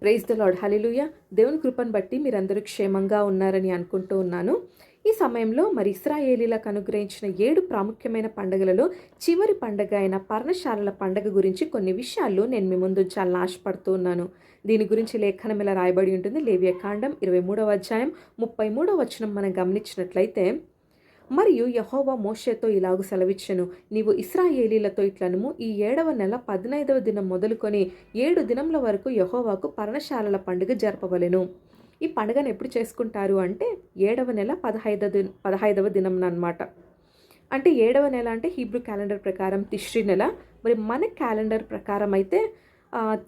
Praise the lord. హల్లెలూయా. దేవుని కృపను బట్టి మీరందరూ క్షేమంగా ఉన్నారని అనుకుంటూ ఉన్నాను. ఈ సమయంలో మరి ఇశ్రాయేలీలకు అనుగ్రహించిన 7 ప్రాముఖ్యమైన పండుగలలో చివరి పండగ అయిన పర్ణశాలల పండగ గురించి కొన్ని విషయాలు నేను మీ ముందు ఉంచాలని ఆశపడుతూ ఉన్నాను. దీని గురించి లేఖనం ఇలా రాయబడి ఉంటుంది. లేవియకాండం 23వ అధ్యాయం 33వ వచనం మనం గమనించినట్లయితే, మరియు యెహోవా మోషేతో ఇలాగు సెలవిచ్చెను, నీవు ఇశ్రాయేలీలతో ఇట్లనుము, ఈ 7వ నెల 15వ దినం మొదలుకొని 7 దినముల వరకు యెహోవాకు పర్ణశాలల పండుగ జరపవలెను. ఈ పండుగను ఎప్పుడు చేసుకుంటారు అంటే 7వ నెల 15వ దినం అన్నమాట. అంటే 7వ నెల అంటే హీబ్రూ క్యాలెండర్ ప్రకారం తిష్రీ నెల. మరి మన క్యాలెండర్ ప్రకారం అయితే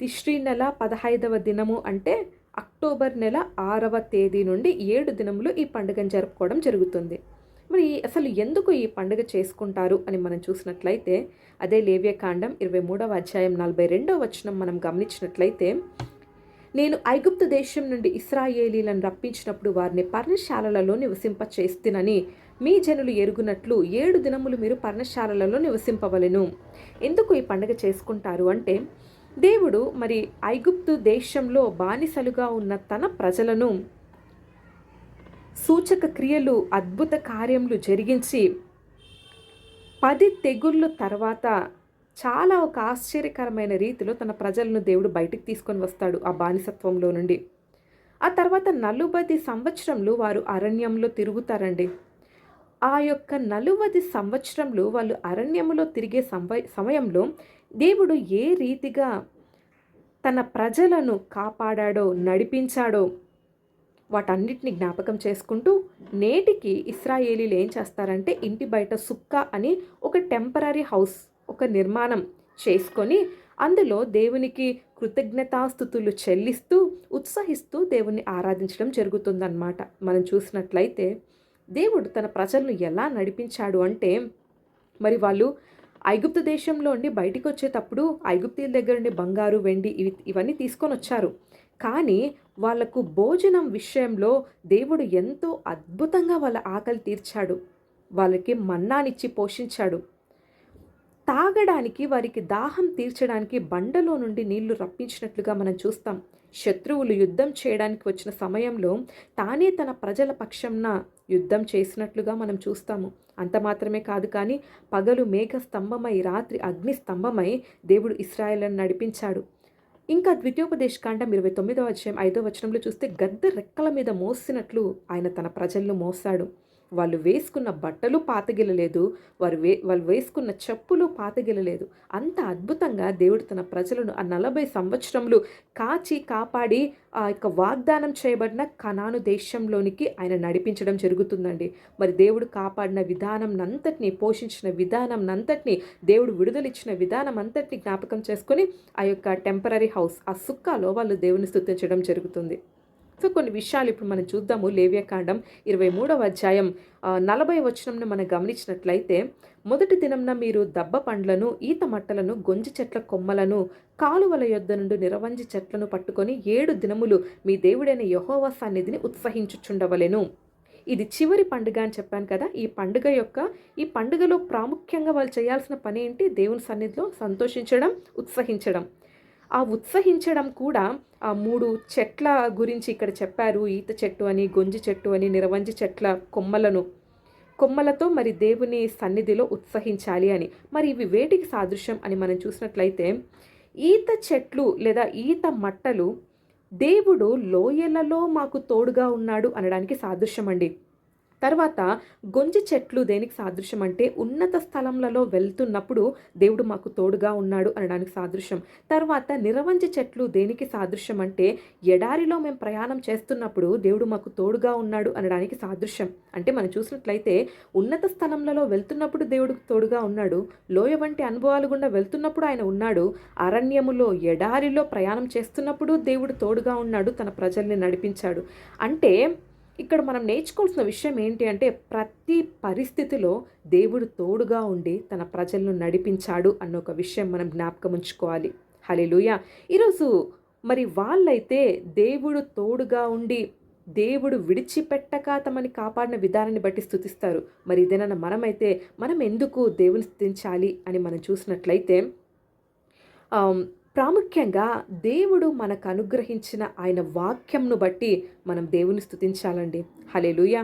తిష్రీ నెల 15వ దినము అంటే అక్టోబర్ నెల 6వ తేదీ నుండి 7 దినములు ఈ పండుగను జరుపుకోవడం జరుగుతుంది. మరి అసలు ఎందుకు ఈ పండుగ చేసుకుంటారు అని మనం చూసినట్లయితే, అదే లేవియకాండం 23వ అధ్యాయం 42వ వచనం మనం గమనించినట్లయితే, నేను ఐగుప్తు దేశం నుండి ఇశ్రాయేలీలను రప్పించినప్పుడు వారిని పర్ణశాలలలో నివసింపచేస్తునని మీ జనులు ఎరుగునట్లు 7 దినములు మీరు పర్ణశాలలలో నివసింపవలెను. ఎందుకు ఈ పండుగ చేసుకుంటారు అంటే, దేవుడు మరి ఐగుప్తు దేశంలో బానిసలుగా ఉన్న తన ప్రజలను సూచక క్రియలు, అద్భుత కార్యములు జరిగించి 10 తెగుళ్ళు తర్వాత చాలా ఒక ఆశ్చర్యకరమైన రీతిలో తన ప్రజలను దేవుడు బయటికి తీసుకొని వస్తాడు ఆ బానిసత్వంలో నుండి. ఆ తర్వాత 40 సంవత్సరములు వారు అరణ్యంలో తిరుగుతారండి. ఆ యొక్క 40 సంవత్సరములు వాళ్ళు అరణ్యములో తిరిగే సమయంలో దేవుడు ఏ రీతిగా తన ప్రజలను కాపాడాడో, నడిపించాడో వాటన్నిటిని జ్ఞాపకం చేసుకుంటూ, నేటికి ఇశ్రాయేలీలు ఏం చేస్తారంటే ఇంటి బయట సుక్క అని ఒక టెంపరరీ హౌస్, ఒక నిర్మాణం చేసుకొని అందులో దేవునికి కృతజ్ఞతాస్తుతులు చెల్లిస్తూ ఉత్సహిస్తూ దేవుణ్ణి ఆరాధించడం జరుగుతుందన్నమాట. మనం చూసినట్లయితే దేవుడు తన ప్రజలను ఎలా నడిపించాడు అంటే, మరి వాళ్ళు ఐగుప్తు దేశంలో ఉండి బయటికి వచ్చేటప్పుడు ఐగుప్తీయుల దగ్గర నుండి బంగారు, వెండి ఇవన్నీ తీసుకొని వచ్చారు. కానీ వాళ్లకు భోజనం విషయంలో దేవుడు ఎంతో అద్భుతంగా వాళ్ళ ఆకలి తీర్చాడు. వాళ్ళకి మన్నానిచ్చి పోషించాడు. తాగడానికి, వారికి దాహం తీర్చడానికి బండలో నుండి నీళ్లు రప్పించినట్లుగా మనం చూస్తాం. శత్రువులు యుద్ధం చేయడానికి వచ్చిన సమయంలో తానే తన ప్రజల పక్షంన యుద్ధం చేసినట్లుగా మనం చూస్తాము. అంత మాత్రమే కాదు, కానీ పగలు మేఘ స్తంభమై, రాత్రి అగ్ని స్తంభమై దేవుడు ఇశ్రాయేలును నడిపించాడు. ఇంకా ద్వితీయోపదేశకాండం 29వ అధ్యాయం 5వ వచనంలో చూస్తే, గద్ద రెక్కల మీద మోసినట్లు ఆయన తన ప్రజలను మోసాడు. వాళ్ళు వేసుకున్న బట్టలు పాతగిలలేదు, వాళ్ళు వేసుకున్న చెప్పులు పాతగిలలేదు. అంత అద్భుతంగా దేవుడు తన ప్రజలను ఆ 40 సంవత్సరములు కాచి కాపాడి ఆ యొక్క వాగ్దానం చేయబడిన కనాను దేశంలోనికి ఆయన నడిపించడం జరుగుతుందండి. మరి దేవుడు కాపాడిన విధానం అంతటిని, పోషించిన విధానం అంతటిని, దేవుడు విడుదలిచ్చిన విధానం అంతటిని జ్ఞాపకం చేసుకొని ఆ యొక్క టెంపరరీ హౌస్, ఆ సుక్కాలో వాళ్ళు దేవుని స్తుతించడం జరుగుతుంది. సో కొన్ని విషయాలు ఇప్పుడు మనం చూద్దాము. లేవియకాండం 23వ అధ్యాయం 40వ వచనంను మనం గమనించినట్లయితే, మొదటి దినంన మీరు దబ్బ పండ్లను, ఈత మట్టలను, గొంజి చెట్ల కొమ్మలను, కాలువల యొద్ద నుండి నిరవంజి చెట్లను పట్టుకొని 7 దినములు మీ దేవుడైన యెహోవా సన్నిధిని ఉత్సహించుచుండవలెను. ఇది చివరి పండుగ అని చెప్పాను కదా. ఈ పండుగలో ప్రాముఖ్యంగా వాళ్ళు చేయాల్సిన పని ఏంటి? దేవుని సన్నిధిలో సంతోషించడం, ఉత్సహించడం. ఆ ఉత్సహించడం కూడా ఆ 3 చెట్ల గురించి ఇక్కడ చెప్పారు. ఈత చెట్టు అని, గొంజి చెట్టు అని, నిరవంజి చెట్ల కొమ్మలతో మరి దేవుని సన్నిధిలో ఉత్సహించాలి అని. మరి ఇవి వేటికి సాదృశ్యం అని మనం చూసినట్లయితే, ఈత చెట్లు లేదా ఈత మట్టలు దేవుడు లోయలలో మాకు తోడుగా ఉన్నాడు అనడానికి సాదృశ్యం అండి. తర్వాత గొంజి చెట్లు దేనికి సాదృశ్యం అంటే, ఉన్నత స్థలములలో వెళ్తున్నప్పుడు దేవుడు మాకు తోడుగా ఉన్నాడు అనడానికి సాదృశ్యం. తర్వాత నిరవంజి చెట్లు దేనికి సాదృశ్యం అంటే, ఎడారిలో మేము ప్రయాణం చేస్తున్నప్పుడు దేవుడు మాకు తోడుగా ఉన్నాడు అనడానికి సాదృశ్యం. అంటే మనం చూసినట్లయితే ఉన్నత స్థలములలో వెళ్తున్నప్పుడు దేవుడు తోడుగా ఉన్నాడు, లోయ వంటి అనుభవాలు గుండా వెళ్తున్నప్పుడు ఆయన ఉన్నాడు, అరణ్యములో, ఎడారిలో ప్రయాణం చేస్తున్నప్పుడు దేవుడు తోడుగా ఉన్నాడు, తన ప్రజల్ని నడిపించాడు. అంటే ఇక్కడ మనం నేర్చుకోవాల్సిన విషయం ఏంటి అంటే, ప్రతి పరిస్థితిలో దేవుడు తోడుగా ఉండి తన ప్రజలను నడిపించాడు అన్న ఒక విషయం మనం జ్ఞాపకం ఉంచుకోవాలి. హల్లెలూయా. ఈరోజు మరి వాళ్ళైతే దేవుడు తోడుగా ఉండి, దేవుడు విడిచిపెట్టక తమని కాపాడిన విధానాన్ని బట్టి స్తుతిస్తారు. మరి ఇదేనా మనమైతే మనం ఎందుకు దేవుని స్తుతించాలి అని మనం చూసినట్లయితే, ప్రాముఖ్యంగా దేవుడు మనకు అనుగ్రహించిన ఆయన వాక్యంను బట్టి మనం దేవుని స్తుతించాలండి. హల్లెలూయా!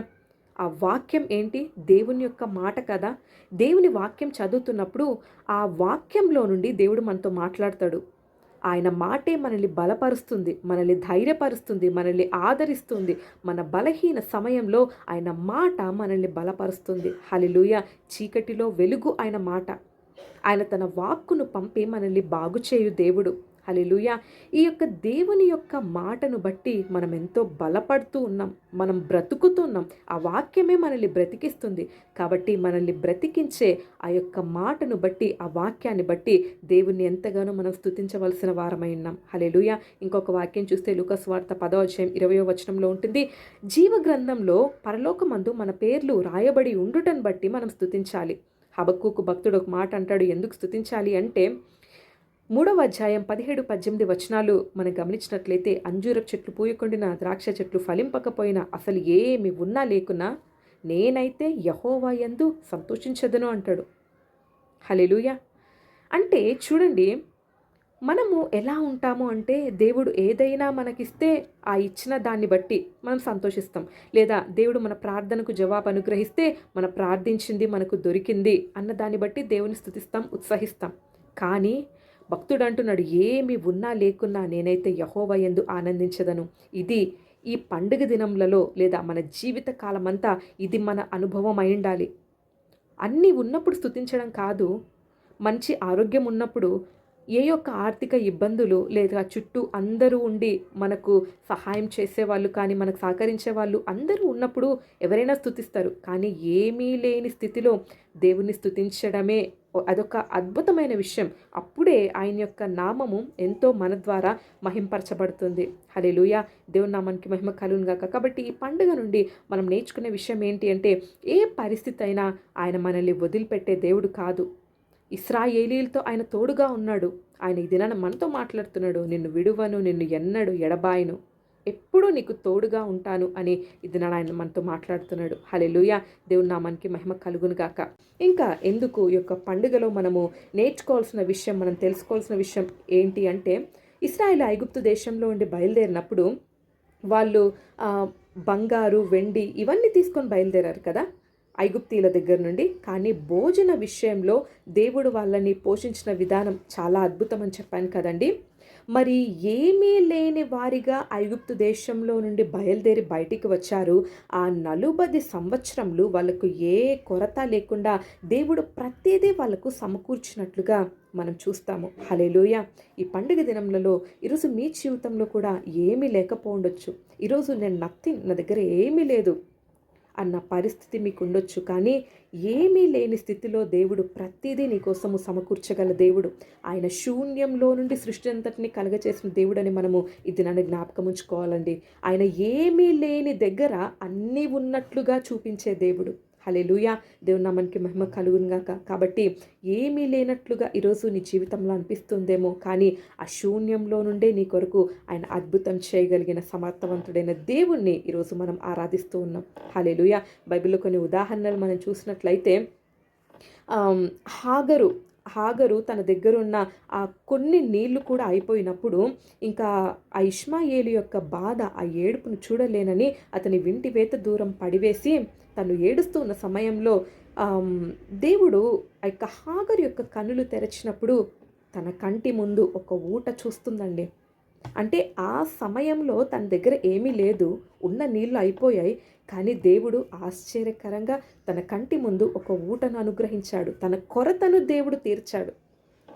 ఆ వాక్యం ఏంటి? దేవుని యొక్క మాట కదా! దేవుని వాక్యం చదువుతున్నప్పుడు ఆ వాక్యంలో నుండి దేవుడు మనతో మాట్లాడతాడు. ఆయన మాటే మనల్ని బలపరుస్తుంది, మనల్ని ధైర్యపరుస్తుంది, మనల్ని ఆదరిస్తుంది. మన బలహీన సమయంలో ఆయన మాట మనల్ని బలపరుస్తుంది. హల్లెలూయా! చీకటిలో వెలుగు ఆయన మాట. ఆయన తన వాక్కును పంపి మనల్ని బాగు చేయు దేవుడు. హల్లెలూయా! ఈ యొక్క దేవుని యొక్క మాటను బట్టి మనం ఎంతో బలపడుతూ ఉన్నాం. మనం బ్రతుకుతున్నాం. ఆ వాక్యమే మనల్ని బ్రతికిస్తుంది. కాబట్టి మనల్ని బ్రతికించే ఆ యొక్క మాటను బట్టి, ఆ వాక్యాన్ని బట్టి దేవుణ్ణి ఎంతగానో మనం స్తుతించవలసిన వారమై ఉన్నాం. హల్లెలూయా! ఇంకొక వాక్యం చూస్తే లూకా సువార్త 10వ అధ్యాయం 20వ వచనంలో ఉంటుంది. జీవ గ్రంథంలో పరలోకమందు మన పేర్లు రాయబడి ఉండుటను బట్టి మనం స్తుతించాలి. హబక్కూకు భక్తుడు ఒక మాట అంటాడు. ఎందుకు స్తుతించాలి అంటే 3వ అధ్యాయం 17, 18 వచనాలు మనం గమనించినట్లయితే, అంజూరపు చెట్లు పూయకుండిన, ద్రాక్ష చెట్లు ఫలింపకపోయినా, అసలు ఏమి ఉన్నా లేకున్నా నేనైతే యెహోవా యందు సంతోషించెదను అంటాడు. హల్లెలూయా! అంటే చూడండి, మనము ఎలా ఉంటాము అంటే దేవుడు ఏదైనా మనకిస్తే ఆ ఇచ్చిన దాన్ని బట్టి మనం సంతోషిస్తాం. లేదా దేవుడు మన ప్రార్థనకు జవాబు అనుగ్రహిస్తే మనం ప్రార్థించింది మనకు దొరికింది అన్న దాన్ని బట్టి దేవుని స్తుతిస్తాం, ఉత్సహిస్తాం. కానీ భక్తుడు అంటున్నాడు, ఏమి ఉన్నా లేకున్నా నేనైతే యెహోవా యందు ఆనందించదను. ఇది ఈ పండుగ దినములలో లేదా మన జీవిత కాలమంతా ఇది మన అనుభవం అయి ఉండాలి. అన్నీ ఉన్నప్పుడు స్తుతించడం కాదు, మంచి ఆరోగ్యం ఉన్నప్పుడు, ఏ యొక్క ఆర్థిక ఇబ్బందులు లేదా చుట్టూ అందరూ ఉండి మనకు సహాయం చేసేవాళ్ళు కానీ, మనకు సహకరించే వాళ్ళు అందరూ ఉన్నప్పుడు ఎవరైనా స్తుతిస్తారు. కానీ ఏమీ లేని స్థితిలో దేవుని స్తుతించడమే అదొక అద్భుతమైన విషయం. అప్పుడే ఆయన యొక్క నామము ఎంతో మన ద్వారా మహింపరచబడుతుంది. హల్లెలూయా! దేవుని నామానికి మహిమ కలుగును గాక. కాబట్టి ఈ పండుగ నుండి మనం నేర్చుకునే విషయం ఏంటి అంటే, ఏ పరిస్థితి అయినా ఆయన మనల్ని వదిలిపెట్టే దేవుడు కాదు. ఇశ్రాయేలీయులతో ఆయన తోడుగా ఉన్నాడు. ఆయన ఈ దినాన మనతో మాట్లాడుతున్నాడు. నిన్ను విడువను, నిన్ను ఎన్నడు ఎడబాయను, ఎప్పుడూ నీకు తోడుగా ఉంటాను అని ఈ దినాన ఆయన మనతో మాట్లాడుతున్నాడు. హల్లెలూయా! దేవుని నామానికి మహిమ కలుగును గాక. ఇంకా ఎందుకు ఈ యొక్క పండుగలో మనము నేర్చుకోవాల్సిన విషయం, మనం తెలుసుకోవాల్సిన విషయం ఏంటి అంటే, ఇశ్రాయేలు ఐగుప్తు దేశంలో ఉండి బయలుదేరినప్పుడు వాళ్ళు బంగారు, వెండి ఇవన్నీ తీసుకొని బయలుదేరారు కదా ఐగుప్తీయుల దగ్గర నుండి. కానీ భోజన విషయంలో దేవుడు వాళ్ళని పోషించిన విధానం చాలా అద్భుతం అని చెప్పాను కదండి. మరి ఏమీ లేని వారిగా ఐగుప్తు దేశంలో నుండి బయలుదేరి బయటికి వచ్చారు. ఆ 40 సంవత్సరములు వాళ్ళకు ఏ కొరత లేకుండా దేవుడు ప్రతిదీ వాళ్ళకు సమకూర్చినట్లుగా మనం చూస్తాము. హల్లెలూయా! ఈ పండుగ దినములలో ఈరోజు మీ జీవితంలో కూడా ఏమీ లేకపోవచ్చు. ఈరోజు నేను నథింగ్, నా దగ్గర ఏమీ లేదు అన్న పరిస్థితి మీకు ఉండొచ్చు. కానీ ఏమీ లేని స్థితిలో దేవుడు ప్రతిదీ నీకోసము సమకూర్చగల దేవుడు. ఆయన శూన్యంలో నుండి సృష్టి అంతటిని కలగచేసిన దేవుడని మనము ఈ దినాన్ని జ్ఞాపకం ఉంచుకోవాలండి. ఆయన ఏమీ లేని దగ్గర అన్నీ ఉన్నట్లుగా చూపించే దేవుడు. హల్లెలూయా! దేవుని నామానికి మహిమ కలుగును గాక. కాబట్టి ఏమీ లేనట్లుగా ఈరోజు నీ జీవితంలో అనిపిస్తుందేమో, కానీ ఆ శూన్యంలో నుండే నీ కొరకు ఆయన అద్భుతం చేయగలిగిన సమర్థవంతుడైన దేవుణ్ణి ఈరోజు మనం ఆరాధిస్తూ ఉన్నాం. హల్లెలూయా! బైబిల్లో కొన్ని ఉదాహరణలు మనం చూసినట్లయితే హాగరు తన దగ్గరున్న ఆ కొన్ని నీళ్లు కూడా అయిపోయినప్పుడు ఇంకా ఆ ఇష్మాయేలు యొక్క బాధ, ఆ ఏడుపును చూడలేనని అతని వింటివేత దూరం పడివేసి తను ఏడుస్తూ ఉన్న సమయంలో దేవుడు ఆ యొక్క హాగరు యొక్క కన్నులు తెరచినప్పుడు తన కంటి ముందు ఒక ఊట చూస్తుందండి. అంటే ఆ సమయంలో తన దగ్గర ఏమీ లేదు, ఉన్న నీళ్లు అయిపోయాయి. కానీ దేవుడు ఆశ్చర్యకరంగా తన కంటి ముందు ఒక ఊటను అనుగ్రహించాడు. తన కొరతను దేవుడు తీర్చాడు.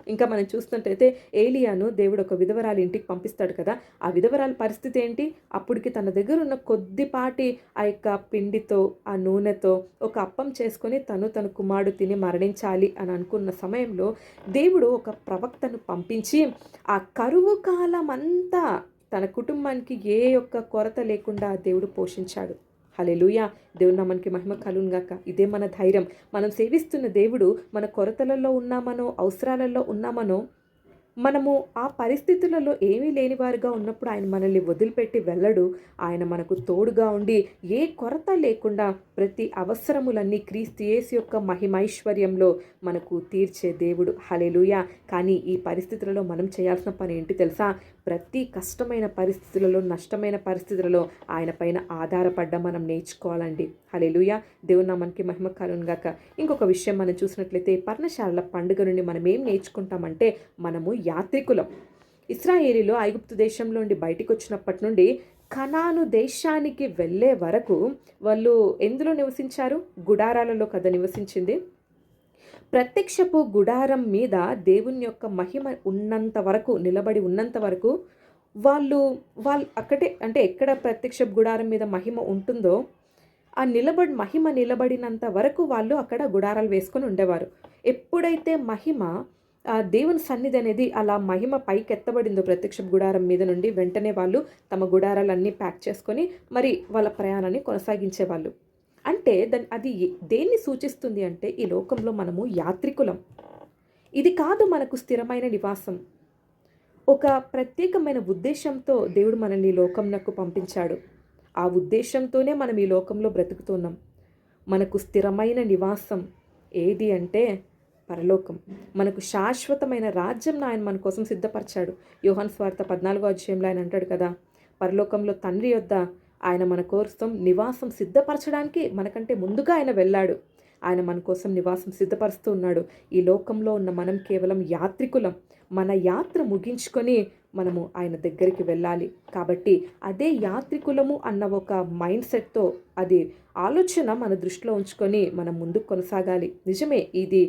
ఇంకా మనం చూస్తున్నట్టయితే ఏలియాను దేవుడు ఒక విధవరాలి ఇంటికి పంపిస్తాడు కదా. ఆ విధవరాలి పరిస్థితి ఏంటి? అప్పటికి తన దగ్గర ఉన్న కొద్దిపాటి ఆ యొక్క పిండితో, ఆ నూనెతో ఒక అప్పం చేసుకొని తన కుమారుడు తిని మరణించాలి అని అనుకున్న సమయంలో దేవుడు ఒక ప్రవక్తను పంపించి ఆ కరువు కాలం అంతా తన కుటుంబానికి ఏ ఒక్క కొరత లేకుండా దేవుడు పోషించాడు. హల్లెలూయా! దేవుని నామానికి మహిమ కలుగును గాక. ఇదే మన ధైర్యం. మనం సేవిస్తున్న దేవుడు మన కొరతలలో ఉన్నామనో, అవసరాలలో ఉన్నామనో మనము ఆ పరిస్థితులలో ఏమీ లేనివారుగా ఉన్నప్పుడు ఆయన మనల్ని వదిలిపెట్టి వెళ్ళడు. ఆయన మనకు తోడుగా ఉండి ఏ కొరత లేకుండా ప్రతి అవసరములన్నీ క్రీస్తు యేసు యొక్క మహిమైశ్వర్యంలో మనకు తీర్చే దేవుడు. హల్లెలూయా. కానీ ఈ పరిస్థితులలో మనం చేయాల్సిన పని ఏంటి తెలుసా? ప్రతి కష్టమైన పరిస్థితులలో, నష్టమైన పరిస్థితులలో ఆయన పైన ఆధారపడ్డం మనం నేర్చుకోవాలండి. హల్లెలూయా. దేవుని నామానికి మహిమ కలుగును గాక. ఇంకొక విషయం మనం చూసినట్లయితే పర్ణశాలల పండుగ నుండి మనం ఏం నేర్చుకుంటామంటే మనము యాత్రికులం. ఇశ్రాయేలీయులు ఐగుప్తు దేశంలో నుండి బయటికి వచ్చినప్పటి నుండి కనాను దేశానికి వెళ్ళే వరకు వాళ్ళు ఎందులో నివసించారు? గుడారాలలో కదా నివసించింది. ప్రత్యక్షపు గుడారం మీద దేవుని యొక్క మహిమ ఉన్నంత వరకు, నిలబడి ఉన్నంత వరకు వాళ్ళు అక్కడే, అంటే ఎక్కడ ప్రత్యక్షపు గుడారం మీద మహిమ ఉంటుందో ఆ మహిమ నిలబడినంత వరకు వాళ్ళు అక్కడ గుడారాలు వేసుకొని ఉండేవారు. ఎప్పుడైతే మహిమ దేవుని సన్నిధి అనేది అలా మహిమ పైకెత్తబడిందో ప్రత్యక్ష గుడారం మీద నుండి, వెంటనే వాళ్ళు తమ గుడారాలన్నీ ప్యాక్ చేసుకొని మరి వాళ్ళ ప్రయాణాన్ని కొనసాగించేవాళ్ళు. అంటే అది దేన్ని సూచిస్తుంది అంటే ఈ లోకంలో మనము యాత్రికులం. ఇది కాదు మనకు స్థిరమైన నివాసం. ఒక ప్రత్యేకమైన ఉద్దేశంతో దేవుడు మనల్ని ఈ లోకంనకు పంపించాడు. ఆ ఉద్దేశంతోనే మనం ఈ లోకంలో బ్రతుకుతున్నాం. మనకు స్థిరమైన నివాసం ఏది అంటే పరలోకం. మనకు శాశ్వతమైన రాజ్యం ఆయన మన కోసం సిద్ధపరిచాడు. యోహాను సువార్త 14వ అధ్యాయంలో ఆయన అంటాడు కదా, పరలోకంలో తండ్రి యొద్ద ఆయన మన కోసం నివాసం సిద్ధపరచడానికి మనకంటే ముందుగా ఆయన వెళ్ళాడు. ఆయన మన కోసం నివాసం సిద్ధపరుస్తూ ఉన్నాడు. ఈ లోకంలో ఉన్న మనం కేవలం యాత్రికులం. మన యాత్ర ముగించుకొని మనము ఆయన దగ్గరికి వెళ్ళాలి. కాబట్టి అదే యాత్రికులము అన్న ఒక మైండ్ సెట్తో, అది ఆలోచన మన దృష్టిలో ఉంచుకొని మనం ముందుకు కొనసాగాలి. నిజమే, ఇది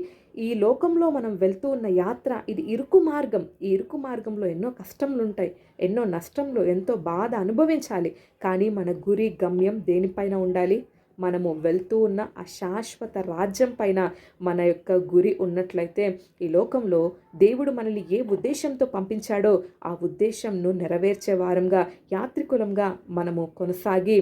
ఈ లోకంలో మనం వెళ్తూ ఉన్న యాత్ర ఇది ఇరుకు మార్గం. ఈ ఇరుకు మార్గంలో ఎన్నో కష్టములు ఉంటాయి, ఎన్నో నష్టంలో ఎంతో బాధ అనుభవించాలి. కానీ మన గురి గమ్యం దేనిపైన ఉండాలి? మనము వెళ్తూ ఉన్న ఆ శాశ్వత రాజ్యం పైన మన యొక్క గురి ఉన్నట్లయితే ఈ లోకంలో దేవుడు మనల్ని ఏ ఉద్దేశంతో పంపించాడో ఆ ఉద్దేశంను నెరవేర్చే వారంగా, యాత్రికులంగా మనము కొనసాగి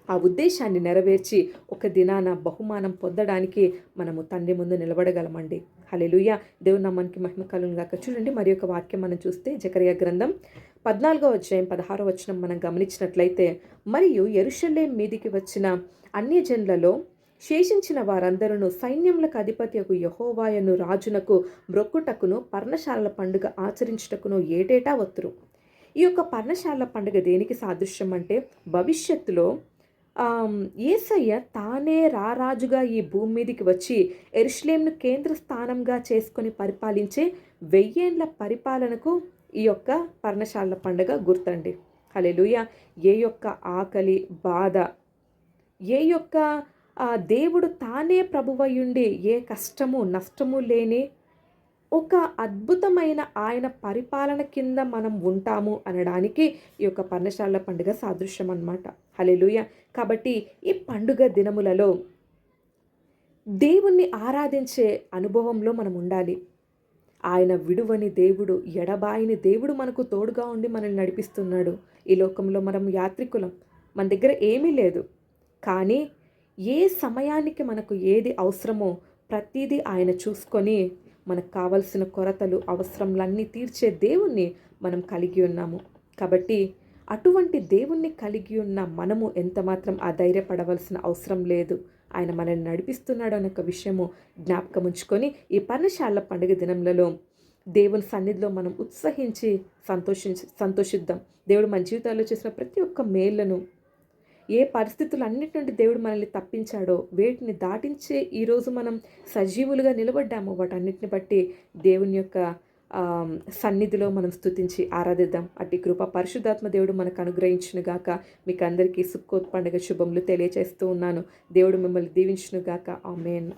ఆ ఉద్దేశాన్ని నెరవేర్చి ఒక దినాన బహుమానం పొందడానికి మనము తండ్రి ముందు నిలబడగలమండి. హల్లెలూయా. దేవుని నామానికి మహిమ కలుగును గాక. చూడండి, మరి ఒక వాక్యం మనం చూస్తే జకర్యా గ్రంథం 14వ అధ్యాయం 16వ వచనం మనం గమనించినట్లయితే, మరియు యెరూషలేము మీదికి వచ్చిన అన్యజనులలో శేషించిన వారందరూ సైన్యములకు అధిపతియగు యెహోవాయను రాజునకు మ్రొక్కుటకును పర్ణశాలల పండుగ ఆచరించుటకును ఏటేటా వత్తురు. ఈ యొక్క పర్ణశాలల పండుగ దేనికి సాదృశ్యం అంటే భవిష్యత్తులో యేసయ్య తానే రారాజుగా ఈ భూమి మీదికి వచ్చి యెరూషలేమును కేంద్ర స్థానంగా చేసుకొని పరిపాలించే 1000 ఏళ్ల పరిపాలనకు ఈ యొక్క పర్ణశాలల పండుగ గుర్తండి. హల్లెలూయా. ఏ యొక్క ఆకలి, బాధ, ఏ యొక్క దేవుడు తానే ప్రభువయ్యుండి ఏ కష్టము నష్టము లేని ఒక అద్భుతమైన ఆయన పరిపాలన కింద మనం ఉంటాము అనడానికి ఈ యొక్క పర్ణశాలల పండుగ సాదృశ్యం అన్నమాట. హల్లెలూయా. కాబట్టి ఈ పండుగ దినములలో దేవుణ్ణి ఆరాధించే అనుభవంలో మనం ఉండాలి. ఆయన విడువని దేవుడు, ఎడబాయిని దేవుడు మనకు తోడుగా ఉండి మనల్ని నడిపిస్తున్నాడు. ఈ లోకంలో మనం యాత్రికులం, మన దగ్గర ఏమీ లేదు. కానీ ఏ సమయానికి మనకు ఏది అవసరమో ప్రతిదీ ఆయన చూసుకొని మనకు కావలసిన కొరతలు, అవసరములన్నీ తీర్చే దేవుణ్ణి మనం కలిగి ఉన్నాము. కాబట్టి అటువంటి దేవుణ్ణి కలిగి ఉన్న మనము ఎంతమాత్రం అధైర్యపడవలసిన అవసరం లేదు. ఆయన మనల్ని నడిపిస్తున్నాడు అనే ఒక విషయము జ్ఞాపకం ఉంచుకొని ఈ పర్ణశాలల పండుగ దినములలో దేవుని సన్నిధిలో మనం ఉత్సహించి సంతోషిద్దాం. దేవుడు మన జీవితాల్లో చేసిన ప్రతి ఒక్క మేళ్లను, ఏ పరిస్థితులన్నిటి నుండి దేవుడు మనల్ని తప్పించాడో వేటిని దాటించే ఈరోజు మనం సజీవులుగా నిలబడ్డామో వాటన్నిటిని బట్టి దేవుని యొక్క సన్నిధిలో మనం స్తుతించి ఆరాధిద్దాం. అట్టి కృప పరిశుద్ధాత్మ దేవుడు మనకు అనుగ్రహించునుగాక. మీకు అందరికీ సుక్కోత్ పండుగ శుభములు తెలియజేస్తూ ఉన్నాను. దేవుడు మిమ్మల్ని దీవించునుగాక. ఆమేన్.